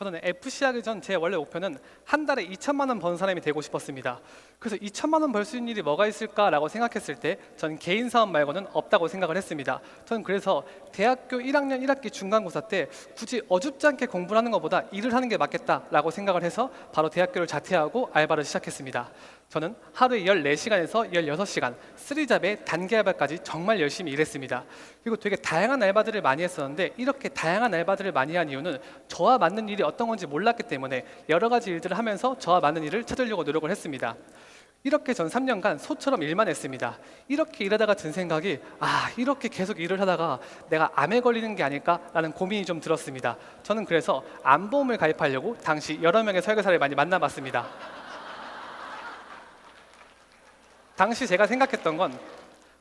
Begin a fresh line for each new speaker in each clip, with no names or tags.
저는 FC 하기 전 제 원래 목표는 한 달에 2천만 원 버는 사람이 되고 싶었습니다. 그래서 2천만 원 벌 수 있는 일이 뭐가 있을까라고 생각했을 때 전 개인 사업 말고는 없다고 생각을 했습니다. 저는 그래서 대학교 1학년 1학기 중간고사 때 굳이 어줍지 않게 공부를 하는 것보다 일을 하는 게 맞겠다라고 생각을 해서 바로 대학교를 자퇴하고 알바를 시작했습니다. 저는 하루에 14시간에서 16시간, 3잡에 단기 알바까지 정말 열심히 일했습니다. 그리고 되게 다양한 알바들을 많이 했었는데 이렇게 다양한 알바들을 많이 한 이유는 저와 맞는 일이 어떤 건지 몰랐기 때문에 여러 가지 일들을 하면서 저와 맞는 일을 찾으려고 노력을 했습니다. 이렇게 전 3년간 소처럼 일만 했습니다. 이렇게 일하다가 든 생각이 이렇게 계속 일을 하다가 내가 암에 걸리는 게 아닐까라는 고민이 좀 들었습니다. 저는 그래서 암보험을 가입하려고 당시 여러 명의 설계사를 많이 만나봤습니다. 당시 제가 생각했던 건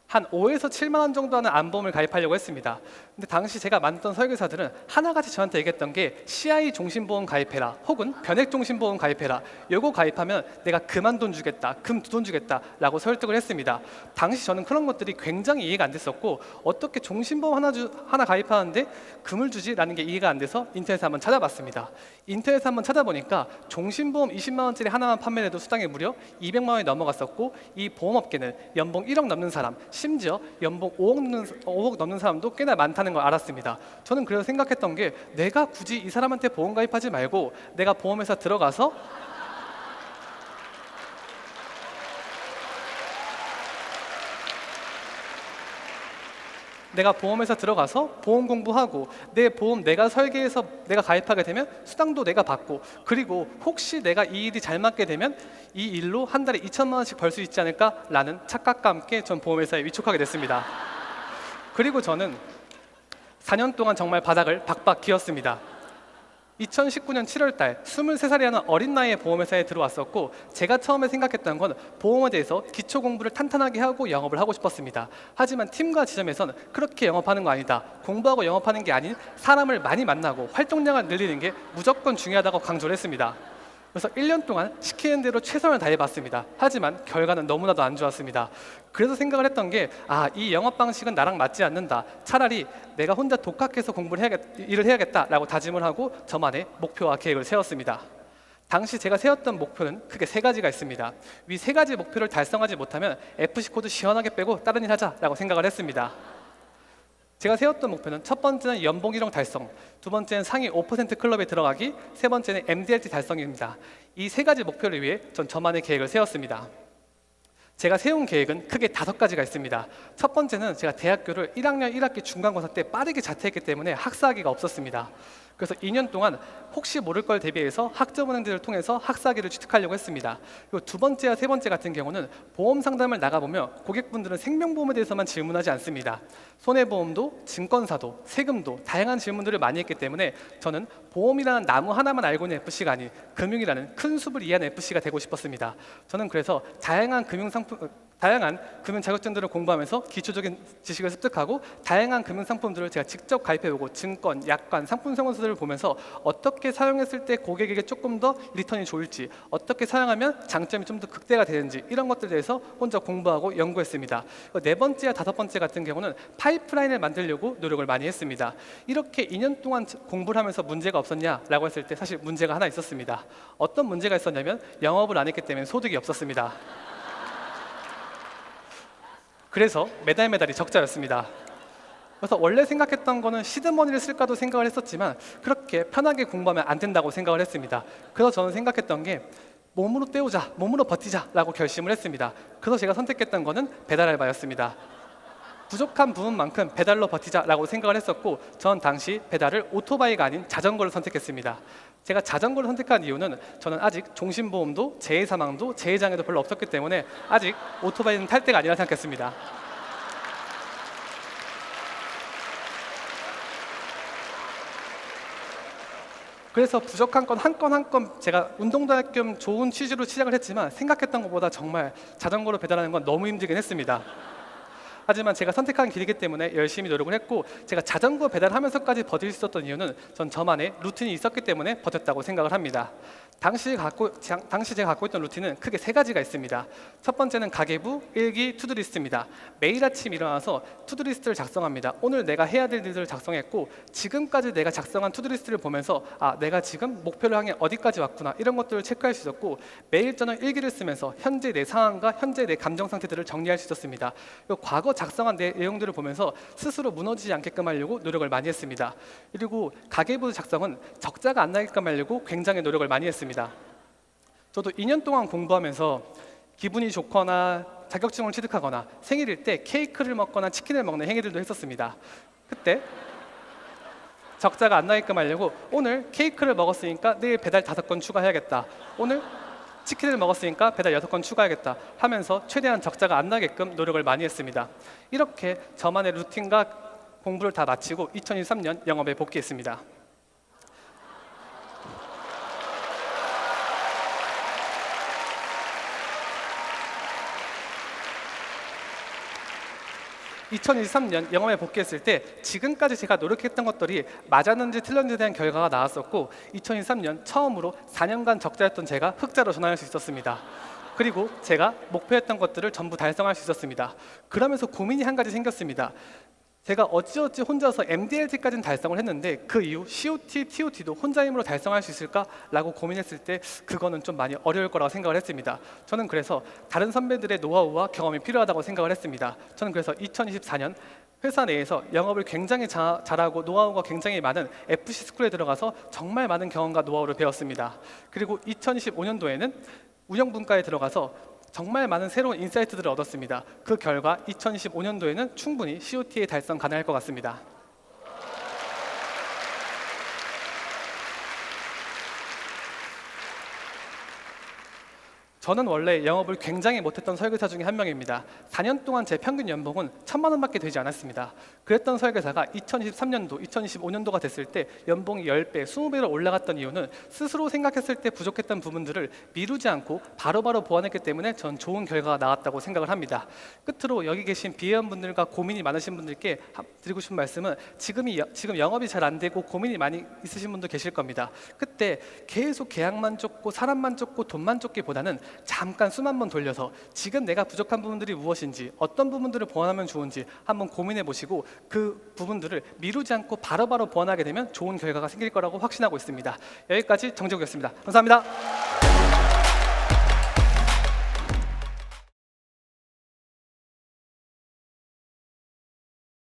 한 5에서 7만 원 정도 하는 암보험을 가입하려고 했습니다. 근데 당시 제가 만났던 설계사들은 하나같이 저한테 얘기했던 게 CI 종신보험 가입해라, 혹은 변액 종신보험 가입해라. 요거 가입하면 내가 그만 돈 주겠다, 금 두 돈 주겠다 라고 설득을 했습니다. 당시 저는 그런 것들이 굉장히 이해가 안 됐었고, 어떻게 종신보험 하나 가입하는데 금을 주지? 라는 게 이해가 안 돼서 인터넷에 한번 찾아봤습니다. 인터넷에 한번 찾아보니까 종신보험 20만 원짜리 하나만 판매해도 수당이 무려 200만 원이 넘어갔었고, 이 보험업계는 연봉 1억 넘는 사람, 심지어 연봉 5억 넘는 사람도 꽤나 많다는 걸 알았습니다. 저는 그래서 생각했던 게, 내가 굳이 이 사람한테 보험 가입하지 말고 내가 보험회사 들어가서 보험 공부하고 내 보험 내가 설계해서 내가 가입하게 되면 수당도 내가 받고, 그리고 혹시 내가 이 일이 잘 맞게 되면 이 일로 한 달에 2천만 원씩 벌 수 있지 않을까라는 착각과 함께 전 보험회사에 위촉하게 됐습니다. 그리고 저는 4년 동안 정말 바닥을 박박 기었습니다. 2019년 7월달 23살이라는 어린 나이에 보험회사에 들어왔었고, 제가 처음에 생각했던 건 보험에 대해서 기초 공부를 탄탄하게 하고 영업을 하고 싶었습니다. 하지만 팀과 지점에서는 그렇게 영업하는 거 아니다, 공부하고 영업하는 게 아닌 사람을 많이 만나고 활동량을 늘리는 게 무조건 중요하다고 강조를 했습니다. 그래서 1년 동안 시키는 대로 최선을 다해봤습니다. 하지만 결과는 너무나도 안 좋았습니다. 그래서 생각을 했던 게, 이 영업 방식은 나랑 맞지 않는다, 차라리 내가 혼자 독학해서 일을 해야겠다라고 다짐을 하고 저만의 목표와 계획을 세웠습니다. 당시 제가 세웠던 목표는 크게 3가지가 있습니다. 위 3가지 목표를 달성하지 못하면 FC 코드 시원하게 빼고 다른 일 하자라고 생각을 했습니다. 제가 세웠던 목표는 첫 번째는 연봉 1억 달성, 두 번째는 상위 5% 클럽에 들어가기, 세 번째는 MDRT 달성입니다. 이 3가지 목표를 위해 전 저만의 계획을 세웠습니다. 제가 세운 계획은 크게 5가지가 있습니다. 첫 번째는 제가 대학교를 1학년 1학기 중간고사 때 빠르게 자퇴했기 때문에 학사학위가 없었습니다. 그래서 2년 동안 혹시 모를 걸 대비해서 학점은행들을 통해서 학사학위를 취득하려고 했습니다. 그리고 두 번째와 세 번째 같은 경우는 보험 상담을 나가보면 고객분들은 생명보험에 대해서만 질문하지 않습니다. 손해보험도, 증권사도, 세금도 다양한 질문들을 많이 했기 때문에 저는 보험이라는 나무 하나만 알고 있는 FC가 아닌 금융이라는 큰 숲을 이해하는 FC가 되고 싶었습니다. 저는 그래서 다양한 금융 자격증들을 공부하면서 기초적인 지식을 습득하고, 다양한 금융 상품들을 제가 직접 가입해보고 증권, 약관, 상품 성원서들을 보면서 어떻게 사용했을 때 고객에게 조금 더 리턴이 좋을지, 어떻게 사용하면 장점이 좀 더 극대화 되는지, 이런 것들에 대해서 혼자 공부하고 연구했습니다. 4번째와 5번째 같은 경우는 파이프라인을 만들려고 노력을 많이 했습니다. 이렇게 2년 동안 공부를 하면서 문제가 없었냐라고 했을 때 사실 문제가 하나 있었습니다. 어떤 문제가 있었냐면 영업을 안 했기 때문에 소득이 없었습니다. 그래서 매달매달이 적자였습니다. 그래서 원래 생각했던 거는 시드머니를 쓸까도 생각을 했었지만 그렇게 편하게 공부하면 안 된다고 생각을 했습니다. 그래서 저는 생각했던 게 몸으로 때우자, 몸으로 버티자 라고 결심을 했습니다. 그래서 제가 선택했던 거는 배달 알바였습니다. 부족한 부분만큼 배달로 버티자라고 생각을 했었고, 전 당시 배달을 오토바이가 아닌 자전거를 선택했습니다. 제가 자전거를 선택한 이유는 저는 아직 종신보험도 재해사망도 재해장애도 별로 없었기 때문에 아직 오토바이는 탈 때가 아니라 생각했습니다. 그래서 부족한 건 한 건 한 건 제가 운동도 할 겸 좋은 취지로 시작을 했지만 생각했던 것보다 정말 자전거로 배달하는 건 너무 힘들긴 했습니다. 하지만 제가 선택한 길이기 때문에 열심히 노력을 했고, 제가 자전거 배달하면서까지 버틸 수 있었던 이유는 전 저만의 루틴이 있었기 때문에 버텼다고 생각을 합니다. 당시 제가 갖고 있던 루틴은 크게 세 가지가 있습니다. 첫 번째는 가계부, 일기, 투두리스트입니다. 매일 아침 일어나서 투두리스트를 작성합니다. 오늘 내가 해야 될 일들을 작성했고, 지금까지 내가 작성한 투두리스트를 보면서 내가 지금 목표를 향해 어디까지 왔구나, 이런 것들을 체크할 수 있었고, 매일 저는 일기를 쓰면서 현재 내 상황과 현재 내 감정 상태들을 정리할 수 있었습니다. 그리고 과거 작성한 내용들을 보면서 스스로 무너지지 않게끔 하려고 노력을 많이 했습니다. 그리고 가계부 작성은 적자가 안 나게끔 하려고 굉장히 노력을 많이 했습니다. 저도 2년 동안 공부하면서 기분이 좋거나 자격증을 취득하거나 생일일 때 케이크를 먹거나 치킨을 먹는 행위들도 했었습니다. 그때 적자가 안 나게끔 하려고 오늘 케이크를 먹었으니까 내일 배달 5건 추가해야겠다, 오늘 치킨을 먹었으니까 배달 6건 추가해야겠다 하면서 최대한 적자가 안 나게끔 노력을 많이 했습니다. 이렇게 저만의 루틴과 공부를 다 마치고 2023년 영업에 복귀했습니다. 2023년 영업에 복귀했을 때 지금까지 제가 노력했던 것들이 맞았는지 틀렸는지에 대한 결과가 나왔었고, 2023년 처음으로 4년간 적자였던 제가 흑자로 전환할 수 있었습니다. 그리고 제가 목표했던 것들을 전부 달성할 수 있었습니다. 그러면서 고민이 한 가지 생겼습니다. 제가 어찌어찌 혼자서 MDLT까지는 달성을 했는데 그 이후 COT, TOT도 혼자 힘으로 달성할 수 있을까라고 고민했을 때 그거는 좀 많이 어려울 거라고 생각을 했습니다. 저는 그래서 다른 선배들의 노하우와 경험이 필요하다고 생각을 했습니다. 저는 그래서 2024년 회사 내에서 영업을 굉장히 잘하고 노하우가 굉장히 많은 FC 스쿨에 들어가서 정말 많은 경험과 노하우를 배웠습니다. 그리고 2025년도에는 운영분과에 들어가서 정말 많은 새로운 인사이트들을 얻었습니다. 그 결과 2025년도에는 충분히 COTA 달성 가능할 것 같습니다. 저는 원래 영업을 굉장히 못했던 설계사 중에 한 명입니다. 4년 동안 제 평균 연봉은 1,000만 원밖에 되지 않았습니다. 그랬던 설계사가 2023년도, 2025년도가 됐을 때 연봉이 10배, 20배로 올라갔던 이유는 스스로 생각했을 때 부족했던 부분들을 미루지 않고 바로바로 보완했기 때문에 전 좋은 결과가 나왔다고 생각을 합니다. 끝으로 여기 계신 비회원분들과 고민이 많으신 분들께 드리고 싶은 말씀은 지금 영업이 잘 안 되고 고민이 많이 있으신 분도 계실 겁니다. 그때 계속 계약만 쫓고 사람만 쫓고 돈만 쫓기보다는 잠깐 숨 한번 돌려서 지금 내가 부족한 부분들이 무엇인지, 어떤 부분들을 보완하면 좋은지 한번 고민해 보시고 그 부분들을 미루지 않고 바로바로 보완하게 되면 좋은 결과가 생길 거라고 확신하고 있습니다. 여기까지 정재욱이었습니다. 감사합니다.